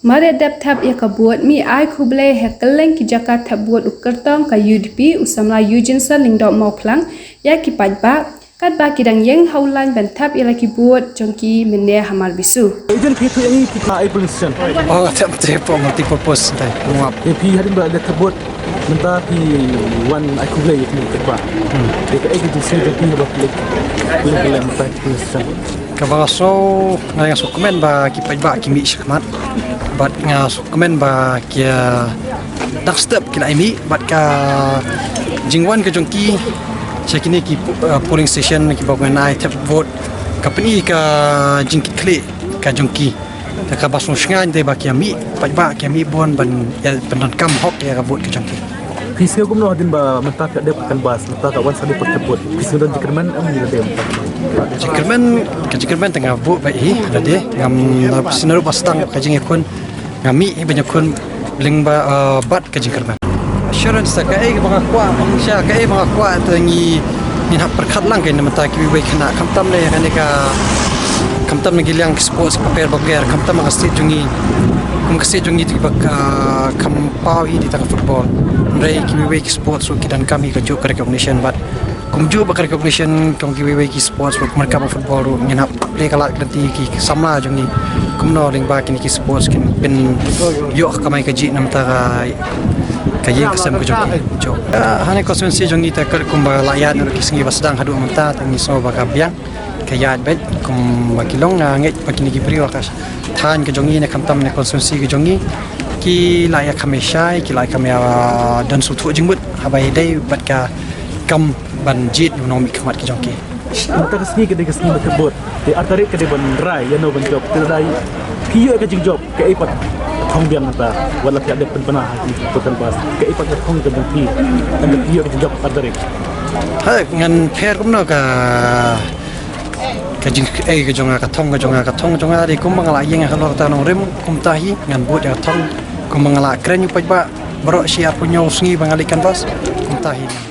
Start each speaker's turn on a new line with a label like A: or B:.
A: Mare dap tab ya kabuat mi ai kuble hekeleng ki Jakarta buat ukertong ka UDP usamla Eugene lingdok mau klang ya ki pajba kat ba kidang yeng haulan ben tab ya ki buat jongki mende hamal bisu.
B: Idan pitu yang kita ai pollution.
C: Oh, tap for multi-purpose tai. Muap.
B: Pi hadin ba ada kabut menta pi wan ai kuble ya ni kedua. Deka ai gitu sih pi ba klik. Pun kala menta pollution.
C: Kabaso nga sukumen ba ki pajba ki mi shakmat. Bat nga sukumen ba ki dak step ki mi bat ka jingwan ke jongki Sekini ki polling station ki bawa nai tap vote company ka jingkit klik ka jongki ka basung sngan de ba ki mi pajba ki mi bon ban penan kam hok ya ka vote ke jongki
B: Kisah gumno hadin ba menta ka de kan bas menta ka wan sadi pertebut kisah dan jikerman am ni de
C: jikerman tengah vote ba hi ada de ngam sinaru bastang ka jing ekon ngami banyak kon lingba bat ka jikerman assurance ta kai mga kwa siya kai mga kwa to ni hap perkhat lang kay naman ta ki wi kana kamtam le kani ka kamtam ni gilang sports paper kamtam ka state jungi kum ka state jungi ti bak kampaw hi di ta football rei ki wi sports so kidan kami ka jo recognition but kum jo ba recognition kong ki wi sports so mereka football ru ni hap le kala kanti ki samla jungi kum no ling ba kini ki sports kin pin yo kamai ka ji nam ta kaya kesem ko jo hane konsumensi jongi ta kar kumba layan ro kisingi basdang hadu menta tangi so baka biang kaya bet kum bakilong nget pakini ki priwa kas than ke jongi ne kamtam ne konsumensi ke jongi ki laya kameshai ki laya kamya dan su thu jingbut habai dai bat ka kam banjit nomi khamat ki jongi
B: menta kesni ke bekebut di artarik ke de ban rai ya no ban job terdai piyo ke jing job ke ipat thong biang ata wala kya de penpana hati total bas ke ipat thong ke bangki and piyo ke job artarik
C: ha ngan pher kumno ka jing ke jonga ka thong jonga ri kum mangala yeng ka lor ta no rem kum tahi ngan bot ya thong kum mangala kren yu pajba bro siap punyo sngi bangalikan bas kum tahi